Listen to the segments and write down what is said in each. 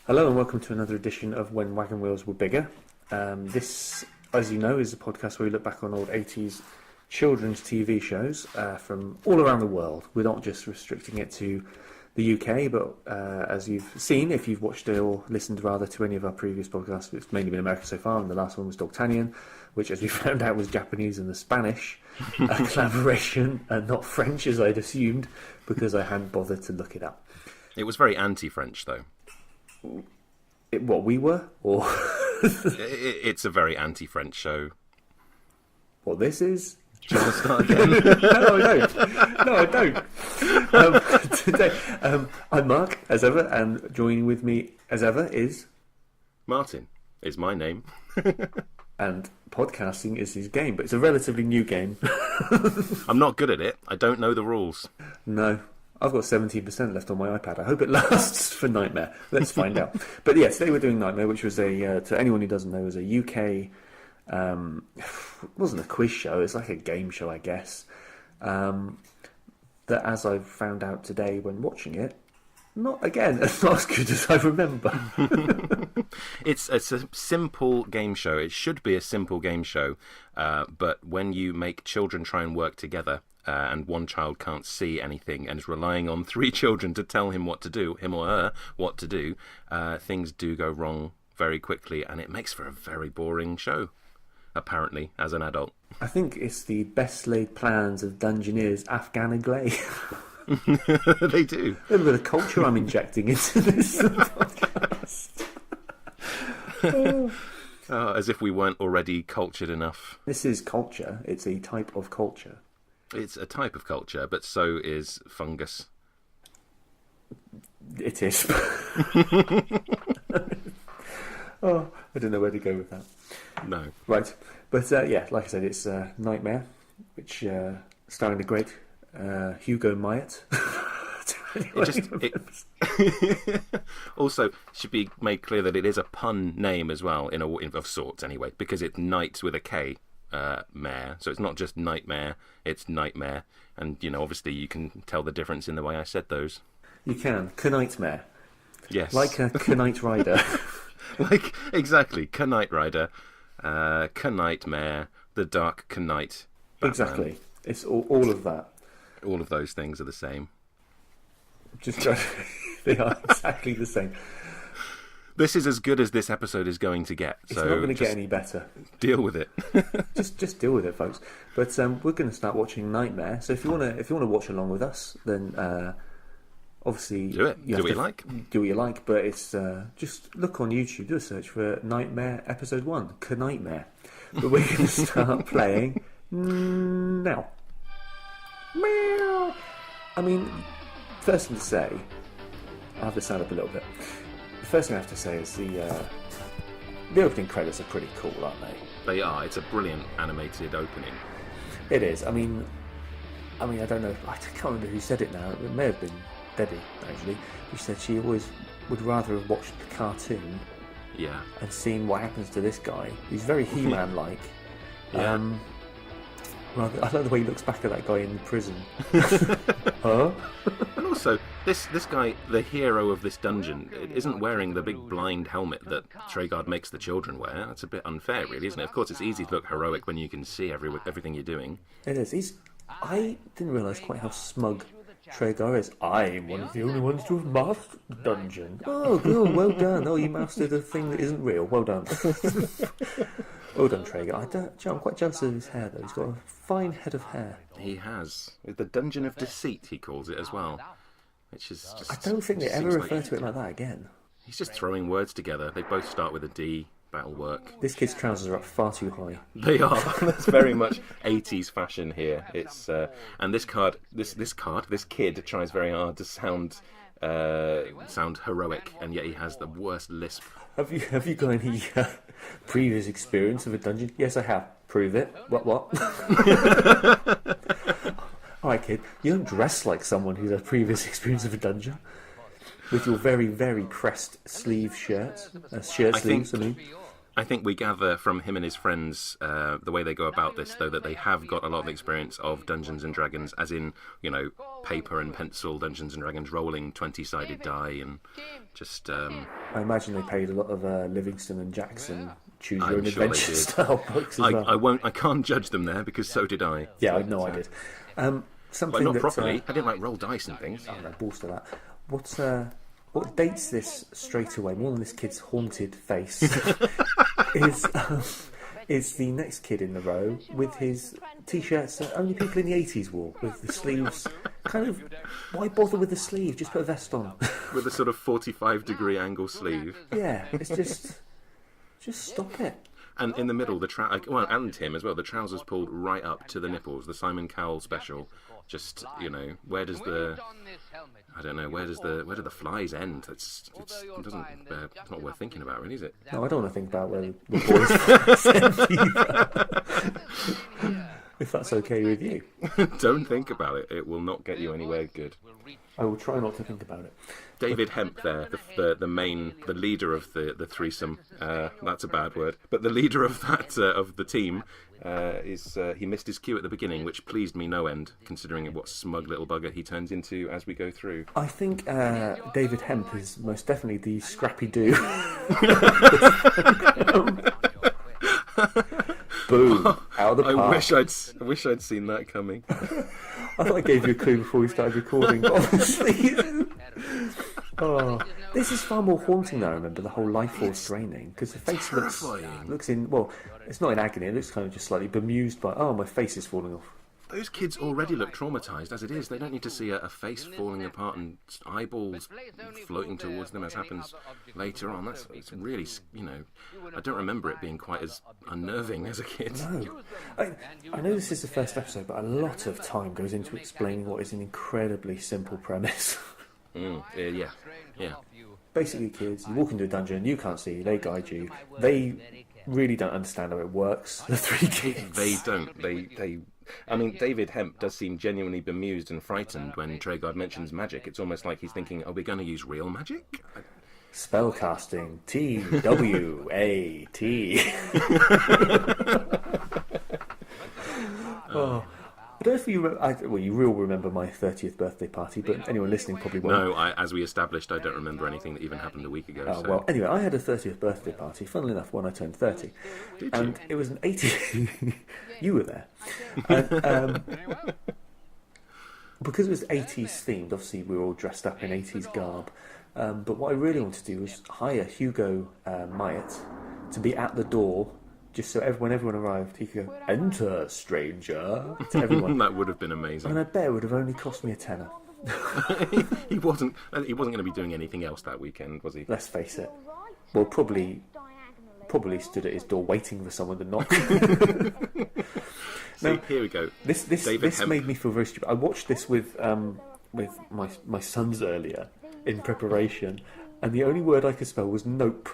Hello and welcome to another edition of When Wagon Wheels Were Bigger. This, as you know, is a podcast where we look back on old 80s children's TV shows from all around the world. We're not just restricting it to the UK, but as you've seen, if you've watched or listened rather to any of our previous podcasts, it's mainly been America so far, and the last one was Dogtanian, which, as we found out, was Japanese and the Spanish collaboration, and not French, as I'd assumed, because I hadn't bothered to look it up. It was very anti-French, though. What we were? Or It's a very anti-French show. What this is? Do you want to start again? No, I don't. Today, I'm Mark, as ever, and joining with me, as ever, is... Martyn is my name. And podcasting is his game, but it's a relatively new game. I'm not good at it. I don't know the rules. No. I've got 17% left on my iPad. I hope it lasts for Knightmare. Let's find out. But yeah, today we're doing Knightmare, which was to anyone who doesn't know, was a UK, it wasn't a quiz show, it's like a game show, I guess. That, as I found out today when watching it, not as good as I remember. It's a simple game show. It should be a simple game show, but when you make children try and work together, and one child can't see anything and is relying on three children to tell him what to do, him or her, what to do, things do go wrong very quickly, and it makes for a very boring show, apparently, as an adult. I think it's the best laid plans of Dungeoneers Afghana Glay. They do. A little bit of culture I'm injecting into this podcast. As if we weren't already cultured enough. This is culture. It's a type of culture. It's a type of culture, but so is fungus. It is. Oh, I don't know where to go with that. No. Right. But yeah, like I said, it's Knightmare, which starring the great Hugo Myatt. Also, should be made clear that it is a pun name as well, of sorts anyway, because it's Knight with a K. Mare, so it's not just Knightmare, it's Knightmare, and obviously you can tell the difference in the way I said those. You can. Knightmare. Yes. Like a Knight Rider. Like, exactly, Knight Rider, Knightmare, the Dark Knight. Exactly. It's all of that. All of those things are the same. They are exactly the same. This is as good as this episode is going to get. It's not going to get any better. Deal with it. just deal with it, folks. But we're going to start watching Knightmare. So if you want to watch along with us, then obviously do it. Do what you like. Do what you like. But it's just look on YouTube. Do a search for Knightmare Episode 1, Knightmare. But we're going to start playing now. Meow. I mean, first thing to say, I'll have this sound up a little bit. The first thing I have to say is the opening credits are pretty cool, aren't they? They are. It's a brilliant animated opening. It is. I mean, I don't know. I can't remember who said it now. It may have been Debbie, actually, who said she always would rather have watched the cartoon, yeah, and seen what happens to this guy. He's very He-Man-like. Yeah. Rather, I like the way he looks back at that guy in prison. Huh? And also, this guy, the hero of this dungeon, isn't wearing the big blind helmet that Treguard makes the children wear. That's a bit unfair, really, isn't it? Of course, it's easy to look heroic when you can see everything you're doing. It is. I didn't realise quite how smug Treguard is. I'm one of the only ones to have mastered the dungeon. Oh, good, well done. Oh, you mastered a thing that isn't real. Well done. Well done, Treguard. I'm quite jealous of his hair, though. He's got a fine head of hair. He has. The Dungeon of Deceit, he calls it as well. Which is just... I don't think they ever refer to it like that again. He's just throwing words together. They both start with a D. That'll work. This kid's trousers are up far too high. They are. That's very much 80s fashion here. It's and this kid tries very hard to sound sound heroic, and yet he has the worst lisp. Have you got any previous experience of a dungeon? Yes, I have. Prove it. What? All right, kid. You don't dress like someone who's had previous experience of a dungeon. With your very, very pressed sleeve shirts. Sleeves, I mean. I think we gather from him and his friends, the way they go about this, though, that they have got a lot of experience of Dungeons and Dragons, as in, paper and pencil Dungeons and Dragons, rolling 20-sided die, and just... I imagine they paid a lot of Livingston and Jackson choose your own I'm sure adventure style books as well. I can't judge them there, because so did I. Yeah, I know I did. Something not that, properly. I didn't like roll dice and things. Oh, no, balls to that. What dates this straight away, more than this kid's haunted face, is the next kid in the row with his T-shirts that only people in the 80s wore, with the sleeves kind of... Why bother with the sleeve? Just put a vest on. With a sort of 45-degree angle sleeve. Yeah, it's just stop it. And in the middle, and Tim as well, the trousers pulled right up to the nipples, the Simon Cowell special. Just, where does the... I don't know, where do the flies end? It's not worth thinking about, really, is it? No, I don't want to think about where the boys end either. If that's okay with you. Don't think about it. It will not get you anywhere good. I will try not to think about it. David Hemp there, the leader of the threesome. That's a bad word, but the leader of that of the team he missed his cue at the beginning, which pleased me no end, considering what smug little bugger he turns into as we go through. I think David Hemp is most definitely the Scrappy Doo. Boom! Out of the park. I wish I'd seen that coming. I thought I gave you a clue before we started recording, but obviously... this is far more haunting than I remember, the whole life force draining, because the face looks in... Well, it's not in agony, it looks kind of just slightly bemused by, my face is falling off. Those kids already look traumatised as it is. They don't need to see a face falling apart and eyeballs floating towards them as happens later on. It's really, I don't remember it being quite as unnerving as a kid. No. I know this is the first episode, but a lot of time goes into explaining what is an incredibly simple premise. Yeah. Basically, kids, you walk into a dungeon, you can't see, they guide you. They really don't understand how it works, the three kids. They don't. I mean, David Hemp does seem genuinely bemused and frightened when Tregard mentions magic. It's almost like he's thinking, are we going to use real magic? Spellcasting. T-W-A-T. I don't know if you you will remember my 30th birthday party, but anyone listening probably won't. No, as we established, I don't remember anything that even happened a week ago. So. Well, anyway, I had a 30th birthday party, funnily enough, when I turned 30. Did and you? It was an 80... You were there. And, because it was 80s themed, obviously we were all dressed up in 80s garb. But what I really wanted to do was hire Hugo Myatt to be at the door, just so when everyone arrived, he could go, "Enter, stranger," to everyone. That would have been amazing. And I bet it would have only cost me a tenner. He wasn't going to be doing anything else that weekend, was he? Let's face it. Well, probably stood at his door waiting for someone to knock. So here we go. This made me feel very stupid. I watched this with my sons earlier in preparation, and the only word I could spell was nope.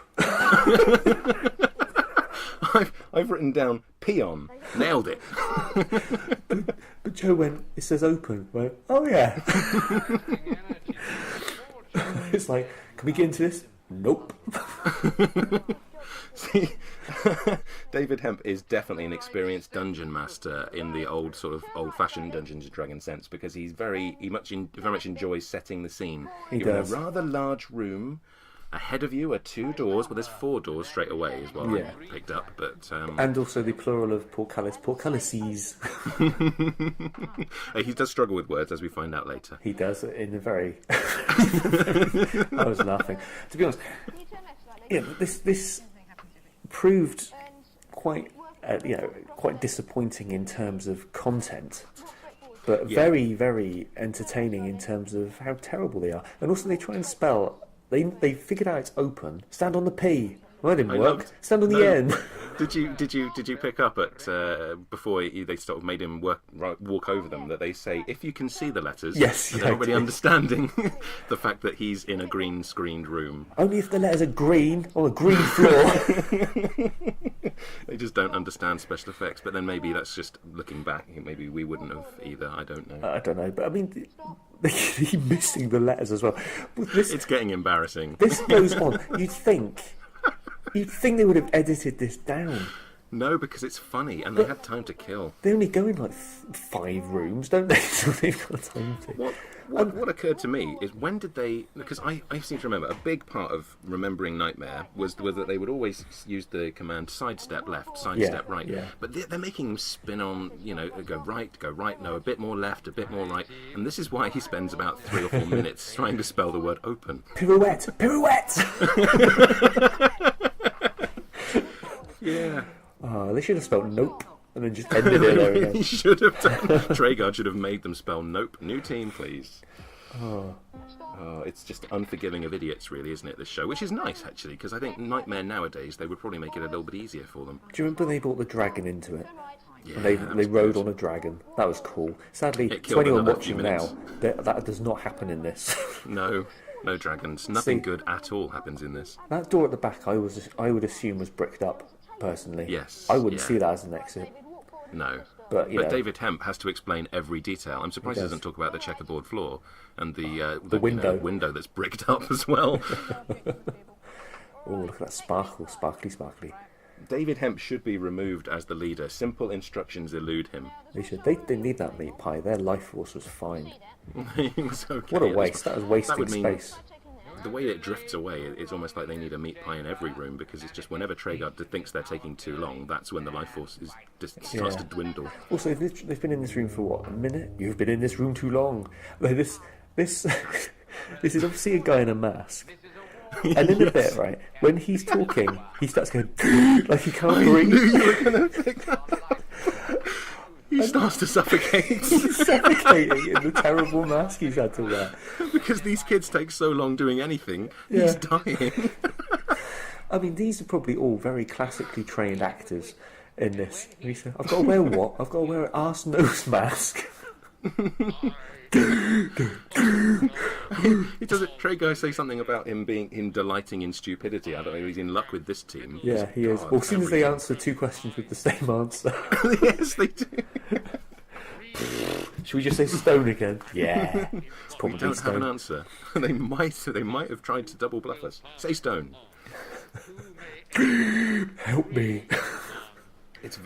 I've written down peon. Nailed it. But Joe went, it says open. I went, oh yeah. It's like, can we get into this? Nope. See, David Hemp is definitely an experienced dungeon master in the old-fashioned Dungeons and Dragons sense, because he very much enjoys setting the scene. You're in a rather large room. Ahead of you are two doors. Well, there's four doors straight away as well. Yeah. I picked up, but and also the plural of portcullises. He does struggle with words, as we find out later. He does in a very. I was laughing. To be honest, this proved quite disappointing in terms of content, but very, very entertaining in terms of how terrible they are. And also, they try and spell. They figured out it's open. Stand on the P. Well, that didn't I work. loved- Stand on the No. end. Did you pick up at before they sort of made him walk over them that they say if you can see the letters, Yes, and yeah, they're I not really did. understanding the fact that he's in a green screened room. Only if the letters are green on a green floor. They just don't understand special effects. But then maybe that's just looking back. Maybe we wouldn't have either. I don't know. I don't know, but I mean, he's missing the letters as well. It's getting embarrassing. This goes on. You'd think they would have edited this down. No, because it's funny, and they had time to kill. They only go in like 5 rooms, don't they? So they've got time to. What occurred to me is when did they? Because I seem to remember a big part of remembering Knightmare was that they would always use the command sidestep left, sidestep right. Yeah. But they're making him spin on, go right, no, a bit more left, a bit more right, and this is why he spends about 3 or 4 minutes trying to spell the word open. Pirouette! Yeah. Oh, they should have spelled nope and then just ended it there again. He should have done. Treguard should have made them spell nope. New team, please. Oh, it's just unforgiving of idiots, really, isn't it? This show, which is nice actually, because I think Knightmare nowadays they would probably make it a little bit easier for them. Do you remember they brought the dragon into it? Yeah, And they that rode was on a dragon. That was cool. Sadly, It to killed anyone another few watching now, minutes. that does not happen in this. No dragons. Nothing See- good at all happens in this. That door at the back, I would assume was bricked up. Personally, Yes, I wouldn't yeah. see that as an exit. No. But, you know. David Hemp has to explain every detail. I'm surprised he does. doesn't talk about the checkerboard floor and the window. window that's bricked up as well. Oh, look at that sparkly. David Hemp should be removed as the leader. Simple instructions elude him. They should. They didn't need that meat pie. Their life force was fine. He was okay What a at this waste! point. That was wasting would mean- space. The way it drifts away, it's almost like they need a meat pie in every room because it's just whenever Treguard thinks they're taking too long, that's when the life force starts to dwindle. Also, they've been in this room for what, a minute? You've been in this room too long. Like, this this is obviously a guy in a mask. And in a bit, right, when he's talking, he starts going like he can't breathe. You were going to pick that up. He starts to suffocate. He's suffocating in the terrible mask he's had to wear. Because these kids take so long doing anything, Yeah. he's dying. I mean, these are probably all very classically trained actors in this. And he said, I've got to wear what? I've got to wear an arse nose mask. Does Treguard say something about him delighting in stupidity? I don't know. He's in luck with this team. Yeah, he is. God, Well, as soon as they everything. answer 2 questions with the same answer. Yes, they do. Should we just say stone again? Yeah. It's We probably don't have an stone. answer. They might have tried to double bluff us. Say stone. Help me.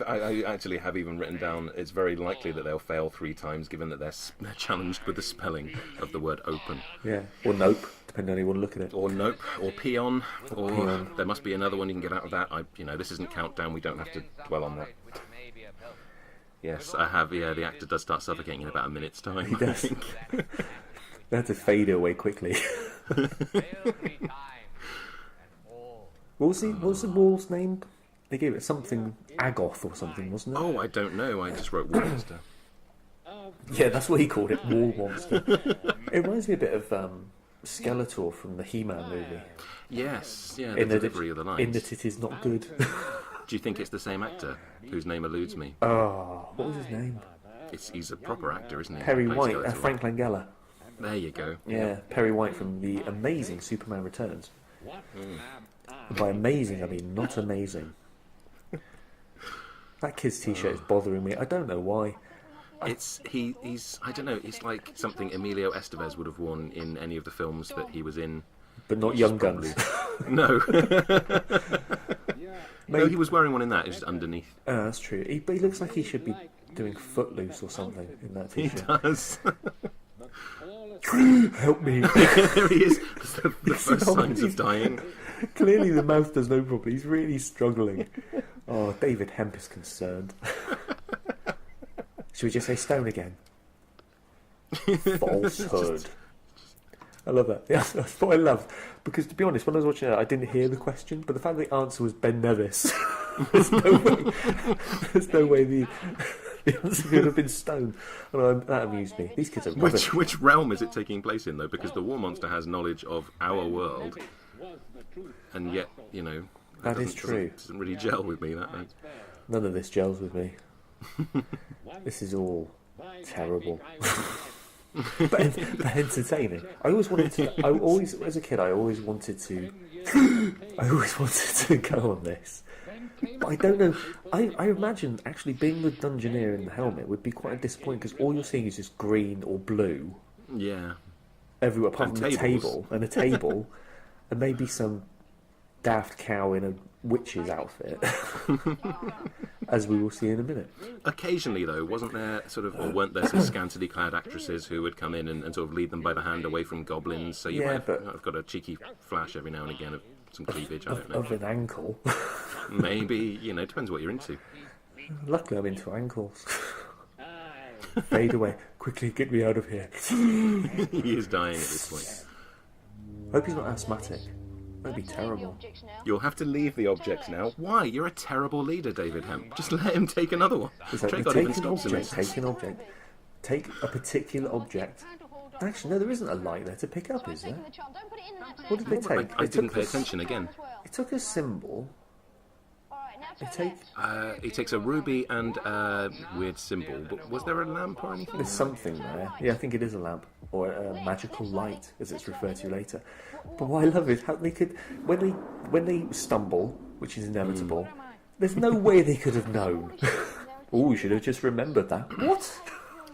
I actually have even written down. It's very likely that they'll fail 3 times, given that they're challenged with the spelling of the word open, Yeah. Or nope, depending on how you want to look at it. or nope, or peon, or peon. there must be another one you can get out of that. This isn't countdown. We don't have to dwell on that. Yes, I have. Yeah, the actor does start suffocating in about a minute's time. He I does. think. They had to fade it away quickly. What was the wall's name? They gave it something Agoth or something, wasn't it? Oh, I don't know. I just wrote monster. Yeah, that's what he called it, Wall Monster. It reminds me a bit of Skeletor from the He-Man movie. Yes, yeah. The delivery of the lines. In that it is not good. Do you think it's the same actor whose name eludes me? Oh, what was his name? He's a proper actor, isn't he? Perry Plays White, Skeletor. Frank Langella. There you go. Yeah, Perry White from the amazing Superman Returns. And by amazing, I mean not amazing. That kid's t-shirt is bothering me. I don't know why. He's I don't know. It's like something Emilio Estevez would have worn in any of the films that he was in. But not Young Guns. No. No, Maybe- he was wearing one in that. It's just underneath. That's true. But he looks like he should be doing Footloose or something in that He t-shirt. does. Help me. There he is. The first signs of dying. Clearly the mouth does no problem. He's really struggling. Oh, David Hemp is concerned. Should we just say stone again? Falsehood. I love that. Yeah, that's what I love. Because to be honest, when I was watching it, I didn't hear the question, but the fact the answer was Ben Nevis, there's no way the answer could have been stone. And that amused me. These kids are rubbish. Which realm is it taking place in, though? Because the War Monster has knowledge of our world, and yet, That is true. Doesn't really gel with me. That None of this gels with me. This is all terrible. but entertaining. As a kid, I always wanted to go on this. But I don't know. I imagine actually being the Dungeoneer in the helmet would be quite disappointing because all you're seeing is just green or blue. Yeah. Everywhere apart from the table and a table, and maybe some daft cow in a witch's outfit, as we will see in a minute. Occasionally, though, weren't there sort of scantily clad actresses who would come in and sort of lead them by the hand away from goblins? So you might have got a cheeky flash every now and again of some cleavage. I don't know. Of an ankle. Maybe, depends what you're into. Luckily, I'm into ankles. Fade away. Quickly, get me out of here. He is dying at this point. Hope he's not asthmatic. That'd be terrible. You'll have to leave the objects now. Why? You're a terrible leader, David Hemp. Just let him take another one. Take an object. Take a particular object. Actually, no, there isn't a light there to pick up, is there? What did they take? I didn't pay attention again. It took a symbol. He takes a ruby and a weird symbol. But was there a lamp or anything? There's something there. Yeah, I think it is a lamp or a magical light, as it's referred to later. But what I love is how they could, when they stumble, which is inevitable. There's no way they could have known. Oh, we should have just remembered that. What?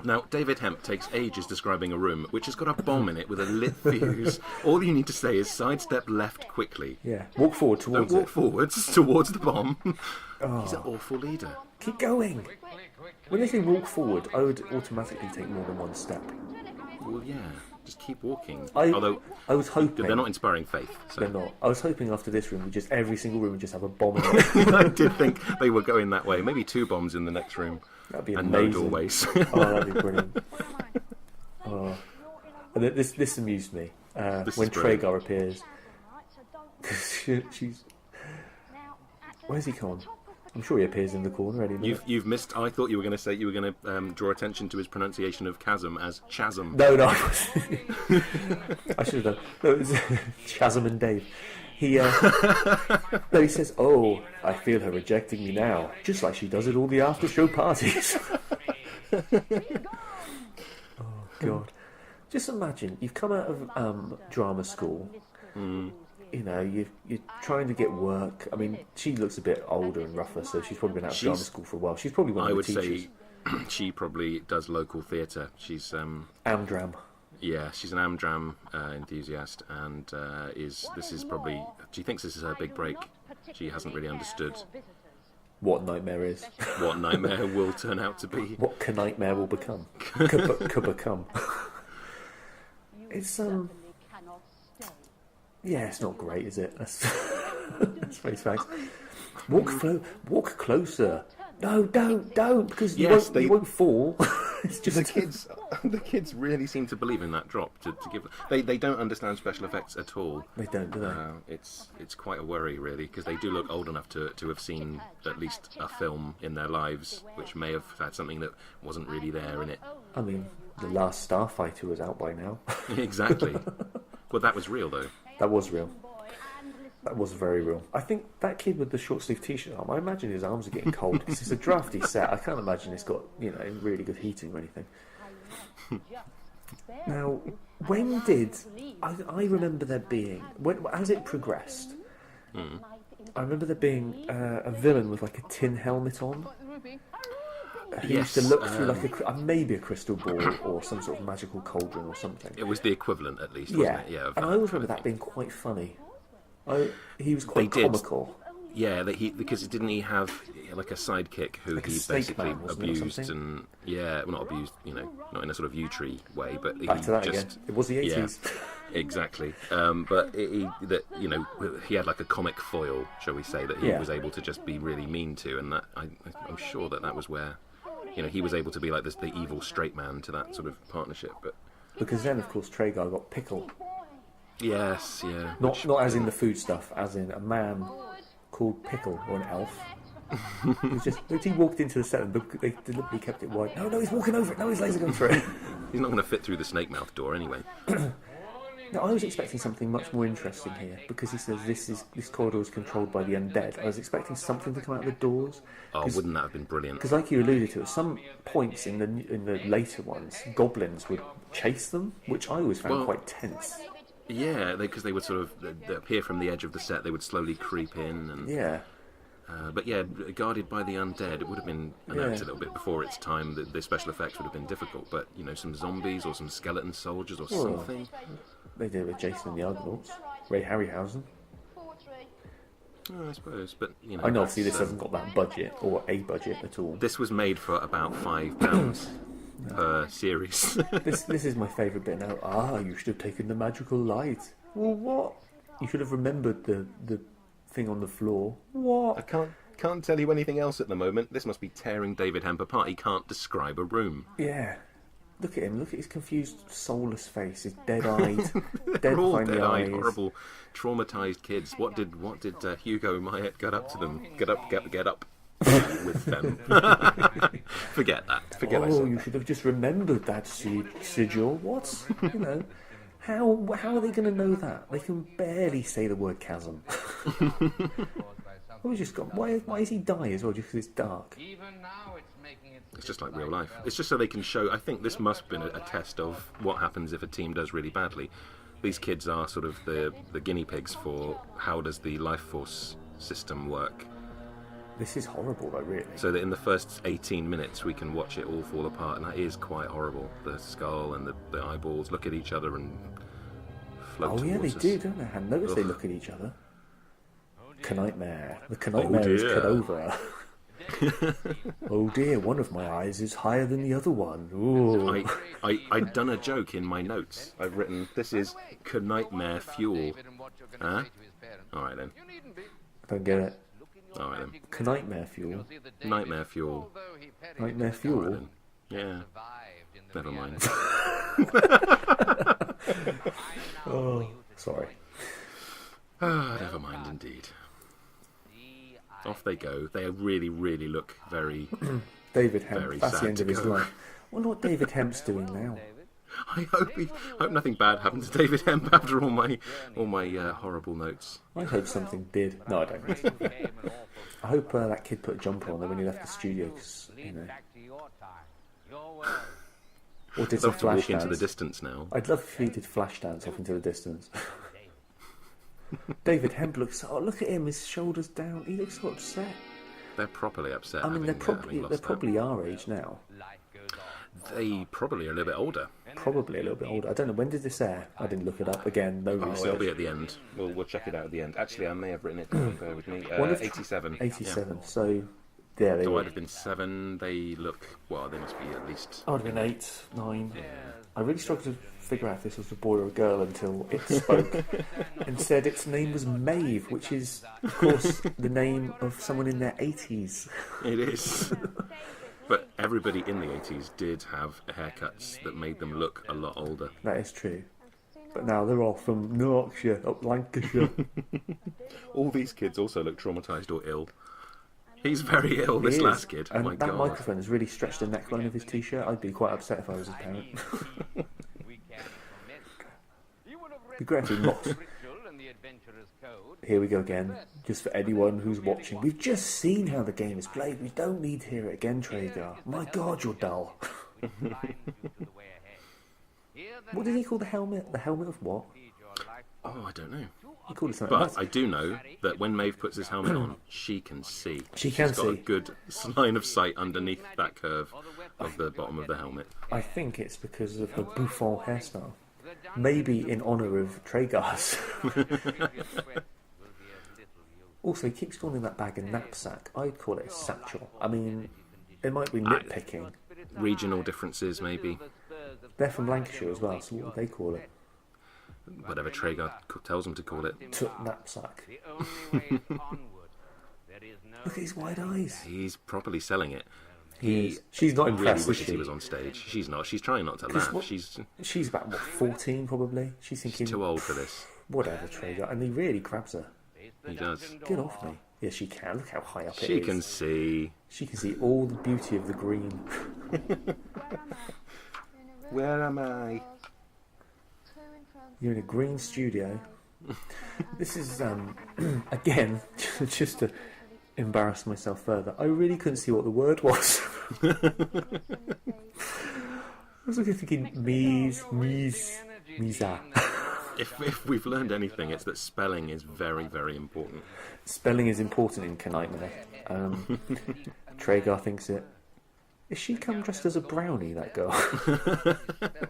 Now, David Hemp takes ages describing a room which has got a bomb in it with a lit fuse. All you need to say is sidestep left quickly. Yeah, walk forward towards it. Walk forwards towards the bomb. He's an awful leader. Keep going. When they say walk forward, I would automatically take more than one step. Well, yeah, just keep walking. Although I was hoping they're not inspiring faith. So. They're not. I was hoping after this room, every single room would just have a bomb in it. I did think they were going that way. Maybe 2 bombs in the next room. That'd be and amazing. No doorways. That'd be brilliant. And this amused me when Tragar appears. She's. Where's he gone? I'm sure he appears in the corner any minute. You've missed. I thought you were going to say you were going to draw attention to his pronunciation of chasm as chasm. No. I should have done. No, it was Chasm and Dave. He says, "Oh, I feel her rejecting me now, just like she does at all the after-show parties." Oh God! Just imagine you've come out of drama school. You're trying to get work. I mean, she looks a bit older and rougher, so she's probably been out of drama school for a while. She's probably one of the teachers. I would say she probably does local theatre. She's Amdram. Yeah, she's an Amdram enthusiast, and this is probably. She thinks this is her big break. She hasn't really understood what Knightmare is. What Knightmare will turn out to be. What Knightmare will become. Could become. It's Yeah, it's not great, is it? That's face facts. Walk closer. No, don't, because you won't fall. It's just the kids really seem to believe in that drop. To give, they don't understand special effects at all. They don't, do they? It's quite a worry, really, because they do look old enough to have seen at least a film in their lives, which may have had something that wasn't really there in it. I mean, the last Starfighter was out by now. Exactly. Well, that was real, though. That was real. That was very real. I think that kid with the short sleeve t-shirt arm, I imagine his arms are getting cold because it's a drafty set. I can't imagine it's got, really good heating or anything. Now, when did... I remember there being... as it progressed, I remember there being a villain with like a tin helmet on. He used to look through like maybe a crystal ball or some sort of magical cauldron or something. It was the equivalent, at least, wasn't it? Yeah, and I always remember that being quite funny. He was quite comical. Yeah, because didn't he have like a sidekick who like he basically abused and not abused, not in a sort of U-tree way, but he it was the 80s. Yeah, exactly. But he had like a comic foil, shall we say, that he was able to just be really mean to, and that I'm sure that was where he was able to be like the evil straight man to that sort of partnership. But because then, of course, Tragar got Pickle. Yes, yeah. Not as in the food stuff, as in a man called Pickle, or an elf. He walked into the set and they deliberately kept it wide. No, he's walking over it. No, he's laser going through it. He's not going to fit through the snake mouth door anyway. Now, I was expecting something much more interesting here because he says this corridor is controlled by the undead. I was expecting something to come out of the doors. Oh, wouldn't that have been brilliant? Because, like you alluded to, at some points in the later ones, goblins would chase them, which I always found quite tense. Yeah, because they would sort of they appear from the edge of the set. They would slowly creep in, and Yeah. but yeah, guarded by the undead, it would have been. I know it's a little bit before its time. The special effects would have been difficult, but some zombies or some skeleton soldiers or something. They did it with Jason and the Argonauts, Ray Harryhausen. I suppose, but I know obviously this hasn't got that budget or a budget at all. This was made for about £5 per series. This is my favourite bit now. You should have taken the magical light. Well, what? You should have remembered the thing on the floor. What? I can't tell you anything else at the moment. This must be tearing David Hemp apart. He can't describe a room. Yeah. Look at him. Look at his confused, soulless face. His dead-eyed, dead all behind the dead-eyed, eyes. horrible, traumatised kids. What did Hugo Myatt get up to them? Get up with them. Forget that. Forget I said You that. should have just remembered that sigil. What? How are they going to know that? They can barely say the word chasm. Why does he die as well? Just because it's dark. It's just like real life. It's just so they can show. I think this must have been a test of what happens if a team does really badly. These kids are sort of the guinea pigs for how does the life force system work. This is horrible, though, really. So that in the first 18 minutes we can watch it all fall apart, and that is quite horrible. The skull and the eyeballs look at each other and float towards they us. do, don't they? I hadn't noticed they look at each other. Knightmare. The Knightmare is cut over. Oh dear, one of my eyes is higher than the other one. Ooh. I'd done a joke in my notes. I've written, this is Knightmare fuel. Huh? Alright then. I don't get it. Alright then. Knightmare fuel. Nightmare fuel. Nightmare fuel. Alright then. Yeah. Never mind. Sorry. Never mind indeed. Off they go. They really, really look very... David Hemp, very that's the sad end to of his go. life. I wonder what David Hemp's doing now. I hope nothing bad happens to David Hemp after all my horrible notes. I hope something did. No, I don't. I hope that kid put a jumper on there when he left the studio, because, or did I'd some love to flash walk into the dance. distance now. I'd love if he did flash dance off into the distance. David Hemp looks. Oh, look at him. His shoulders down. He looks so upset. They're properly upset. I mean, they're lost probably our age now. that. They probably are a little bit older. Probably a little bit older. I don't know. When did this air? I didn't look it up. Again, no Oh, research. it'll be at the end. We'll check it out at the end. Actually, I may have written it down. Bear with me. 87. 87. So, yeah, they So were. I'd have been 7. They look... Well, they must be at least... I would have been 8, 9. I really struggled to figure out if this was a boy or a girl until it spoke and said its name was Maeve, which is, of course, the name of someone in their 80s. It is. But everybody in the 80s did have haircuts that made them look a lot older. That is true. But now they're all from Yorkshire, up Lancashire. All these kids also look traumatised or ill. He's very ill, He this is. last kid. Oh And my that god. microphone has really stretched the neckline of his t-shirt. I'd be quite upset if I was his parent. Be great if he mocked. Here we go again. Just for anyone who's watching. We've just seen how the game is played. We don't need to hear it again, Traeger. My god, you're dull. What did he call the helmet? The helmet of what? Oh, I don't know. He called it something But else. I do know that when Maeve puts his helmet on, she can see. She can She's got a see. good line of sight underneath that curve of the bottom of the helmet. I think it's because of her bouffant hairstyle. Maybe in honour of Traegar's. Also, he keeps calling that bag a knapsack. I'd call it a satchel. I mean, it might be nitpicking. Regional differences, maybe. They're from Lancashire as well, so what would they call it? Whatever Traeger tells them to call it. Knapsack. Look at his wide eyes. He's properly selling it. He is. She's not Really impressed, is wishes she? he was on stage. She's not. She's trying not to 'Cause laugh. what- She's She's about, what, 14 probably? She's thinking, too old for this. whatever, Traeger. And he really grabs her. He does. Get off me. Yes, she can. Look how high up it She is. can see. She can see all the beauty of the green. Where am I? You're in a green studio. This is, again, just to embarrass myself further, I really couldn't see what the word was. I was looking thinking, misa. If we've learned anything, it's that spelling is very, very important. Spelling is important in Knightmare. Traegar thinks it. Is she come dressed as a brownie, that girl?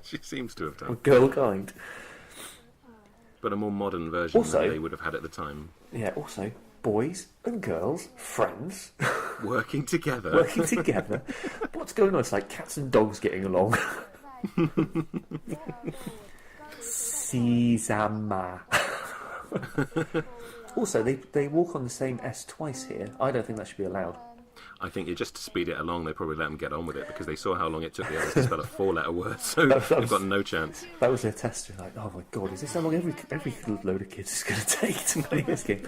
She seems to have done. Or girl kind. But a more modern version Also- than they would have had at the time. Yeah, also, boys and girls, friends, Working together. working together. What's going on? It's like cats and dogs getting along. Sesama. Also, they walk on the same S twice here. I don't think that should be allowed. I think just to speed it along, they probably let them get on with it because they saw how long it took the others to spell a four-letter word, so That they've was- got no chance. That was their test. They're like, oh my god, is this how long every load of kids is going to take to play this game?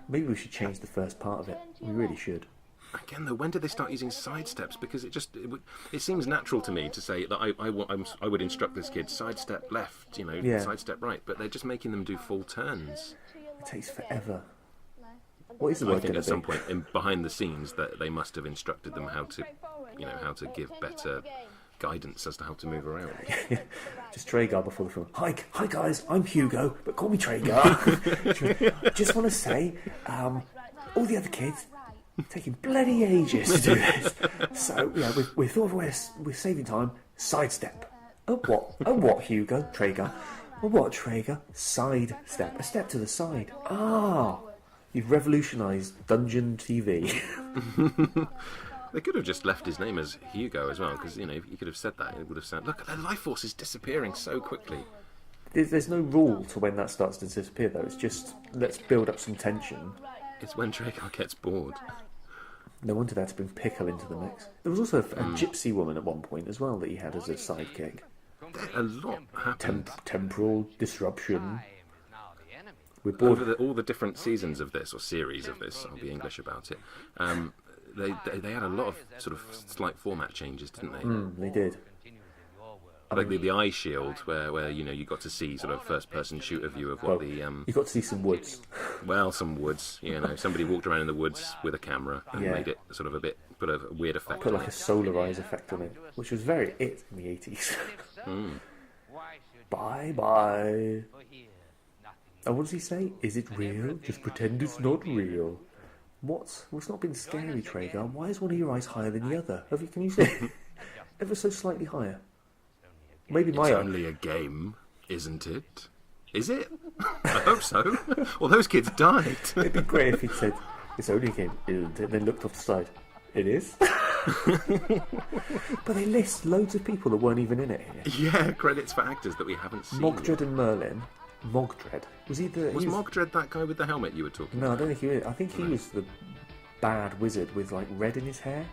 Maybe we should change the first part of it. We really should. Again, though, when did they start using sidesteps? Because it seems natural to me to say that I would instruct this kid sidestep left, Yeah. sidestep right, but they're just making them do full turns. It takes forever. What is the I word think going at to some be? point behind the scenes that they must have instructed them how to give better guidance as to how to move around. Just Traegar before the film. Hi guys, I'm Hugo, but call me Traegar. Just want to say, all the other kids taking bloody ages to do this. So yeah, we thought we're saving time. Sidestep. A what, Hugo? Traegar. A what, Traegar? Sidestep. A step to the side. Ah, you've revolutionised Dungeon TV. They could have just left his name as Hugo as well, because you could have said that. It would have said, "Look, their life force is disappearing so quickly." There's no rule to when that starts to disappear, though. It's just let's build up some tension. It's when Traegar gets bored. No wonder they had to bring Pickle into the mix. There was also a gypsy woman at one point as well that he had as a sidekick. A lot happened Temporal disruption. We're bored. over all the different seasons of this, or series of this. I'll be English about it. They had a lot of sort of slight format changes, didn't they? They did. Like the eye shield, where you got to see sort of first person shooter view of what You got to see some woods. some woods. Somebody walked around in the woods with a camera and Yeah. made it sort of put a weird effect Put on like a it. solar eyes effect on it, which was very it in the 80s. Bye bye. And what does he say? Is it real? Just pretend it's not real. What? Well, it's not been scary, Traegar. Why is one of your eyes higher than the other? Can you see? Ever so slightly higher. Maybe It's my eye. only a game, isn't it? Is it? I hope so. Well, those kids died. It'd be great if he'd said, it's only a game, isn't it? And then looked off the side. It is? But they list loads of people that weren't even in it here. Yeah, credits for actors that we haven't seen. Mogdred and Merlin. Mogdred. Was he the... Was he Mogdred that guy with the helmet you were talking No, I about? don't think he was. I think he was the bad wizard with like red in his hair.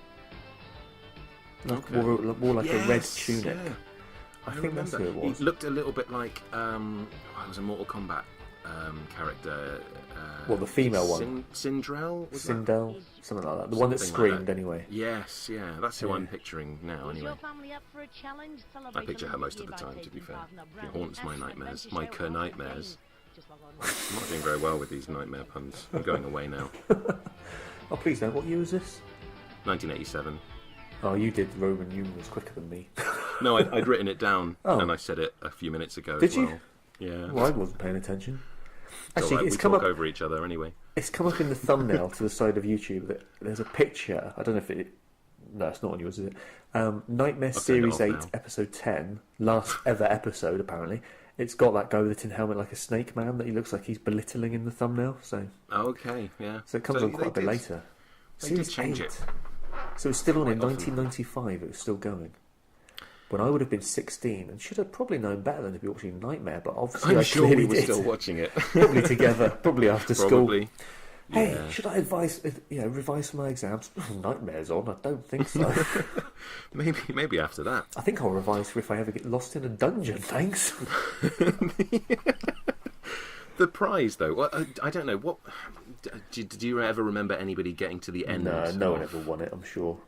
Like, Okay. wore like a red Yes, tunic. yeah. I think that's who it was. He looked a little bit like it was a Mortal Kombat character. Well, the female one. Sindrel? Was that? Sindel, something like that. The one that Something like screamed that. anyway. Yes, yeah, that's who Yeah. I'm picturing now. Anyway, I picture her most of the time. To be fair, she haunts my nightmares, my nightmares. I'm not doing very well with these nightmare puns. I'm going away now. Oh, please don't. What year was this? 1987. Oh, you did Roman numerals quicker than me. No, I'd written it down Oh. and I said it a few minutes ago Did as you? well. Yeah. Well, I wasn't paying attention. It's Actually, all right, it's we come talk up. over each other anyway. It's come up in the thumbnail to the side of YouTube that there's a picture. I don't know if it. No, it's not on yours, is it? Nightmare I'll take it Series off 8, now. Episode 10, last ever episode, apparently. It's got that guy with the tin helmet like a snake man that he looks like he's belittling in the thumbnail. So Okay, yeah. it comes on quite a bit did- later. they Series did change 8. it. So it's still on in Quite often. 1995. It was still going. When I would have been 16 and should have probably known better than to be watching Nightmare, but obviously I I'm sure clearly we were did. still watching it. Probably together, probably after school. Probably. Hey, Yeah. should I revise for my exams? Nightmare's on. I don't think so. Maybe after that. I think I'll revise for if I ever get lost in a dungeon. Thanks. The prize, though. Well, I don't know. What did you ever remember anybody getting to the end? No one of- ever won it. I'm sure.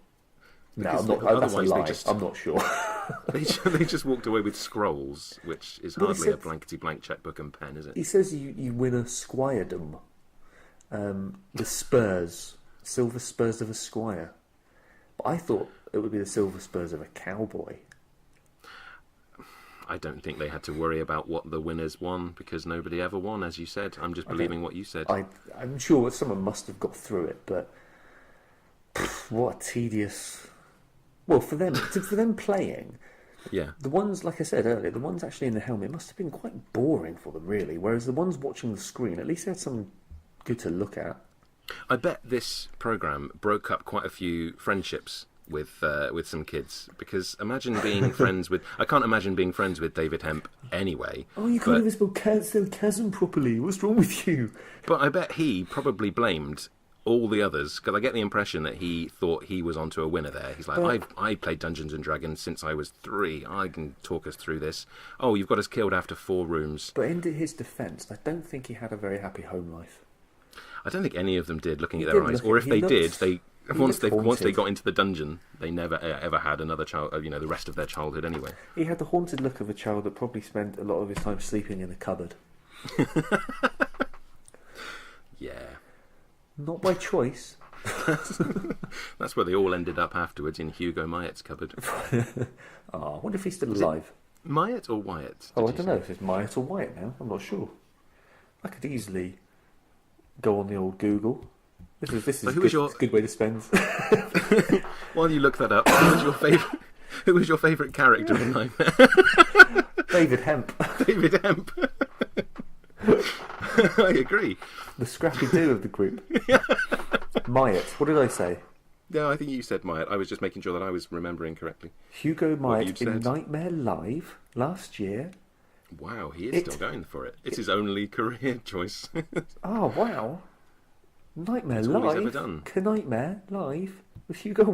No, Because I'm not. That's a otherwise they lie. just- I'm not sure. They just walked away with scrolls, which is Well, he hardly a said- blankety-blank checkbook and pen, is it? He says you win a squiredom. The spurs, silver spurs of a squire. But I thought it would be the silver spurs of a cowboy. I don't think they had to worry about what the winners won, because nobody ever won, as you said. I'm just believing what you said. I'm sure someone must have got through it, but what a tedious. Well, for them playing, Yeah. the ones, like I said earlier, the ones actually in the helmet must have been quite boring for them, really. Whereas the ones watching the screen, at least they had something good to look at. I bet this programme broke up quite a few friendships with some kids, because imagine being friends with... I can't imagine being friends with David Hemp anyway. Oh, you can't even spell chasm properly. What's wrong with you? But I bet he probably blamed all the others, because I get the impression that he thought he was onto a winner there. He's like, I played Dungeons and Dragons since I was 3. I can talk us through this. Oh, you've got us killed after 4 rooms. But in his defence, I don't think he had a very happy home life. I don't think any of them did, looking at He their did eyes. look- Or if he they looked- did, they once they haunted. got into the dungeon, they never ever had another child. The rest of their childhood anyway. He had the haunted look of a child that probably spent a lot of his time sleeping in a cupboard. Yeah, Not by choice. that's where they all ended up afterwards, in Hugo Myatt's cupboard. I wonder if he's still alive. Myatt or Wyatt? Oh, I did you don't know if it's Myatt or Wyatt now. I'm not sure. I could easily go on the old Google. This is who good, was your- it's a good way to spend. While you look that up, who was your favourite? Who was your favourite character in Nightmare? David Hemp, David Hemp. I agree. the Scrappy Doo of the group. Myatt, what did I say? No, I think you said Myatt. I was just making sure that I was remembering correctly. Hugo Myatt you'd in said. Knightmare Live last year. Wow, he is still going for it. It's his only career choice. Oh, wow. Nightmare That's all he's Live. ever done. Nightmare Live with Hugo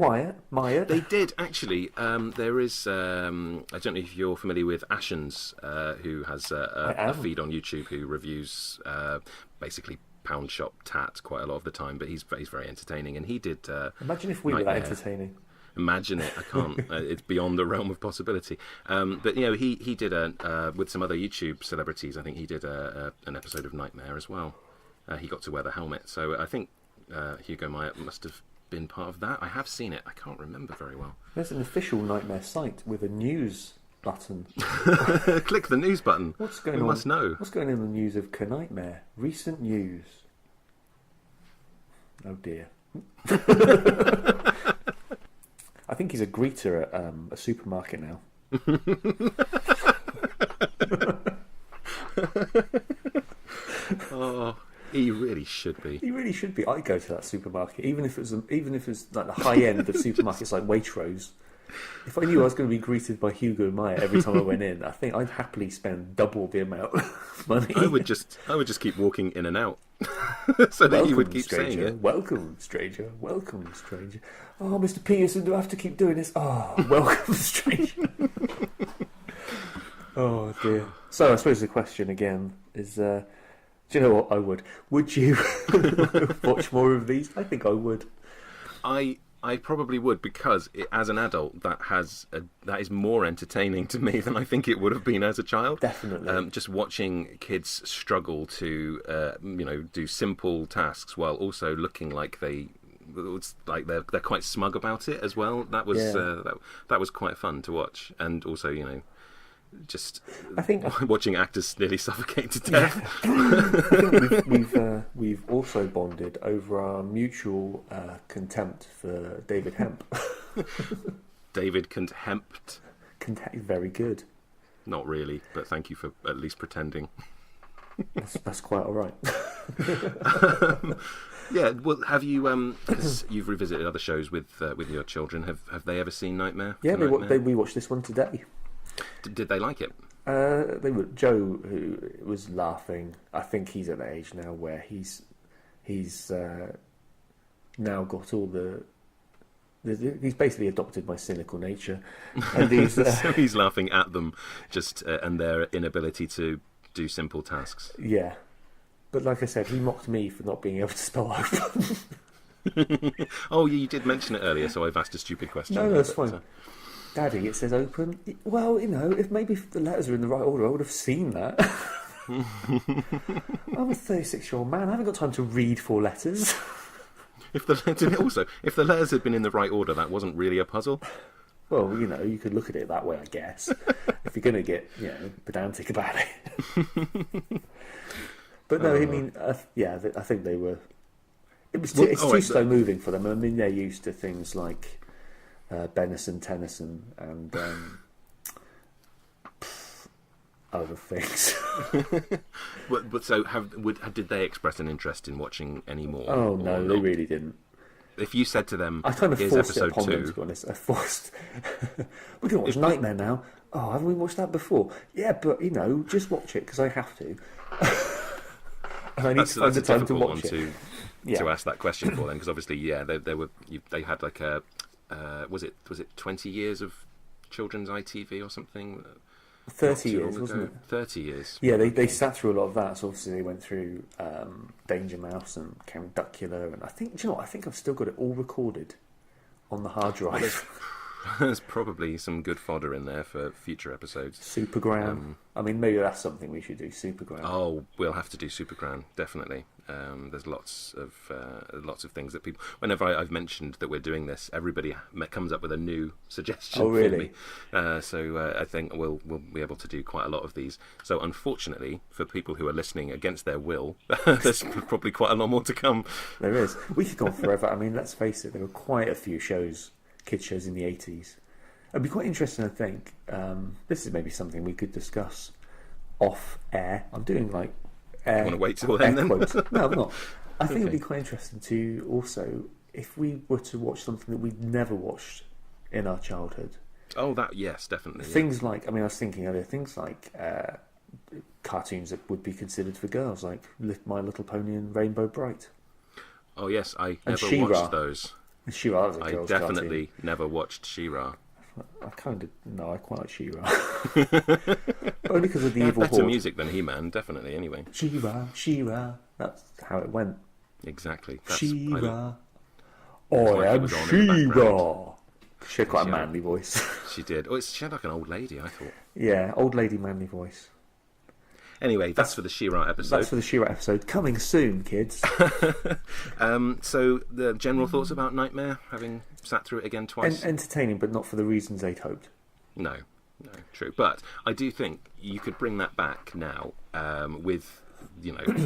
Myatt. They did, actually. There is, I don't know if you're familiar with Ashens, who has I a am. feed on YouTube who reviews basically pound shop tat quite a lot of the time, but he's very entertaining. And he did... Imagine if we were that Nightmare. Entertaining. Imagine it. I can't. It's beyond the realm of possibility. But he did with some other YouTube celebrities. I think he did an episode of Nightmare as well. He got to wear the helmet, so I think Hugo Myatt must have been part of that. I have seen it. I can't remember very well. There's an official Nightmare site with a news button. Click the news button. What's going We on? must know. What's going on in the news of Knightmare? Recent news. Oh dear. I think he's a greeter at a supermarket now. Oh, he really should be. He really should be. I'd go to that supermarket, even if it's like the high end of supermarkets like Waitrose. If I knew I was going to be greeted by Hugo Myatt every time I went in, I think I'd happily spend double the amount of money. I would just keep walking in and out, so that he would keep stranger. saying it. Welcome, stranger. Welcome, stranger. Oh, Mr. Peterson, do I have to keep doing this? Oh, welcome, stranger. Oh dear. So I suppose the question again is, do you know what I would? Would you watch more of these? I think I would. I probably would, because as an adult, that is more entertaining to me than I think it would have been as a child. Definitely. Just watching kids struggle to do simple tasks while also looking like they're quite smug about it as well. That was that was quite fun to watch, and also just I think watching actors nearly suffocate to death. I think we've also bonded over our mutual contempt for David Hemp. David Contempt. Very good. Not really, but thank you for at least pretending. That's quite all right. Yeah, well, have you? Because you've revisited other shows with your children. Have they ever seen Nightmare? Yeah, Knightmare? we watched this one today. Did they like it? Joe, who was laughing. I think he's at the age now where he's now got all he's basically adopted my cynical nature, and he's So he's laughing at them, just and their inability to do simple tasks. yeah. But like I said, he mocked me for not being able to spell open. Oh, you did mention it earlier, so I've asked a stupid question. No, that's fine. Daddy, it says open. Well, if the letters are in the right order, I would have seen that. I'm a 36-year-old man. I haven't got time to read 4 letters. If the letters had been in the right order, that wasn't really a puzzle. Well, you could look at it that way, I guess. If you're going to get, pedantic about it. But no, I mean, I think they were. It's too slow moving for them. I mean, they're used to things like Benison, Tennyson, and other things. but so did they express an interest in watching any more? Oh no, they really didn't. If you said to them, I kind of forced it episode upon 2, them, to be honest. We're going to watch Knightmare now. Oh, haven't we watched that before? Yeah, but just watch it because I have to. And I need to find the time to watch it. To ask that question for them, because obviously, they had like a was it 20 years of children's ITV or something? 30 years, wasn't it? 30 years. Yeah, they sat through a lot of that. So obviously they went through Danger Mouse and Count Duckula, and I think I've still got it all recorded on the hard drive. There's probably some good fodder in there for future episodes. Supergram. I mean, maybe that's something we should do. Supergram. Oh, we'll have to do Supergram, definitely. There's lots of things that people. Whenever I've mentioned that we're doing this, everybody comes up with a new suggestion. Oh, really? For me. So I think we'll be able to do quite a lot of these. So unfortunately, for people who are listening against their will, there's probably quite a lot more to come. There is. We could go on forever. I mean, let's face it. There were quite a few kids shows in the 80s. It'd be quite interesting, I think. This is maybe something we could discuss off air. I'm doing like you want to wait till then? No, I'm not. I think it'd be quite interesting to also, if we were to watch something that we'd never watched in our childhood. Oh, yes, definitely. Things like, I was thinking earlier, things like cartoons that would be considered for girls, like My Little Pony and Rainbow Bright. Oh yes, I and never She-Ra. watched those. She-Ra was a I girl's definitely cartoon. never watched She-Ra. I quite like She-Ra. Only because of the evil better horde. music than He-Man, definitely, anyway. She-Ra. That's how it went. Exactly. She-Ra. I am was on in the She-Ra. She had quite a manly voice. She did. Oh, she had like an old lady, I thought. Yeah, old lady manly voice. Anyway, that's for the She-Ra episode. That's for the She-Ra episode. Coming soon, kids. So, the general thoughts about Knightmare, having sat through it again twice? Entertaining, but not for the reasons they'd hoped. No, true. But I do think you could bring that back now with,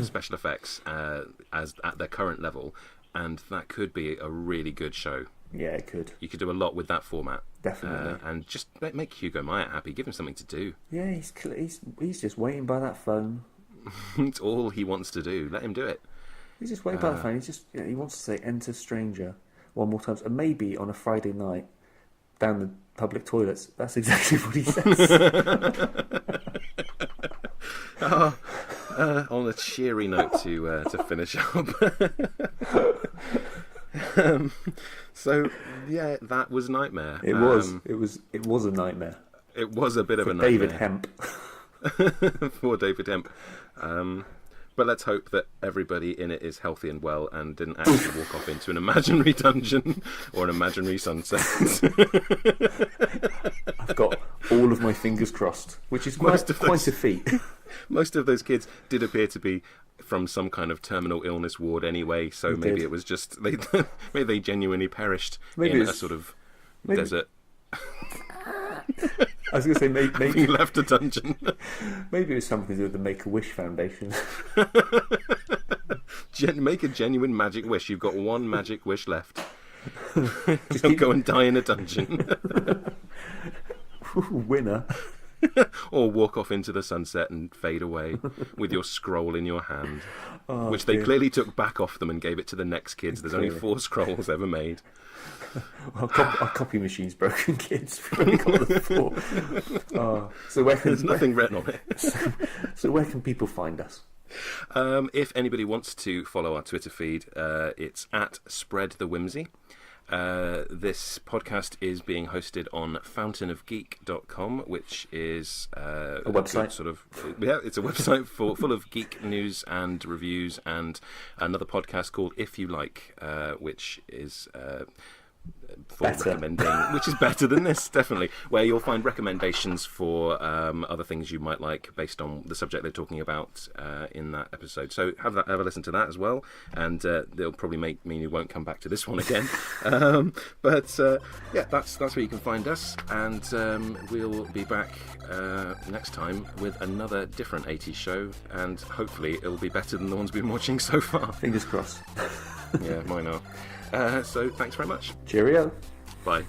special effects as at their current level, and that could be a really good show. Yeah, it could. You could do a lot with that format. Definitely. And just make Hugo Myatt happy. Give him something to do. Yeah, he's just waiting by that phone. It's all he wants to do. Let him do it. He's just waiting by the phone. He wants to say "Enter stranger" one more time, and maybe on a Friday night down the public toilets. That's exactly what he says. On a cheery note to finish up. So yeah, that was Knightmare. It was a nightmare. It was a bit of a nightmare. David Hemp. For David Hemp. But let's hope that everybody in it is healthy and well and didn't actually walk off into an imaginary dungeon or an imaginary sunset. I've got all of my fingers crossed, which is quite a feat. Most of those kids did appear to be from some kind of terminal illness ward anyway, so maybe it was just maybe they genuinely perished in a sort of desert. I was going to say maybe left a dungeon. Maybe it was something to do with the Make-A-Wish Foundation. Make a genuine magic wish. You've got one magic wish left. Just go and die in a dungeon. Winner. Or walk off into the sunset and fade away with your scroll in your hand, which they clearly took back off them and gave it to the next kids. There's only 4 scrolls ever made. Our copy machine's broken, kids. We've only got the 4. So there's nothing written on it. So where can people find us? If anybody wants to follow our Twitter feed, it's at SpreadTheWhimsy. This podcast is being hosted on fountainofgeek.com, which is a website. It's a website full of geek news and reviews, and another podcast called If You Like, which is for Better. recommending, which is better than this, definitely, where you'll find recommendations for other things you might like based on the subject they're talking about in that episode. So have a listen to that as well, and they'll probably mean you won't come back to this one again. But that's where you can find us, and we'll be back next time with another different 80s show, and hopefully it'll be better than the ones we've been watching so far. Fingers crossed. Yeah, mine are. So thanks very much. Cheerio. Bye.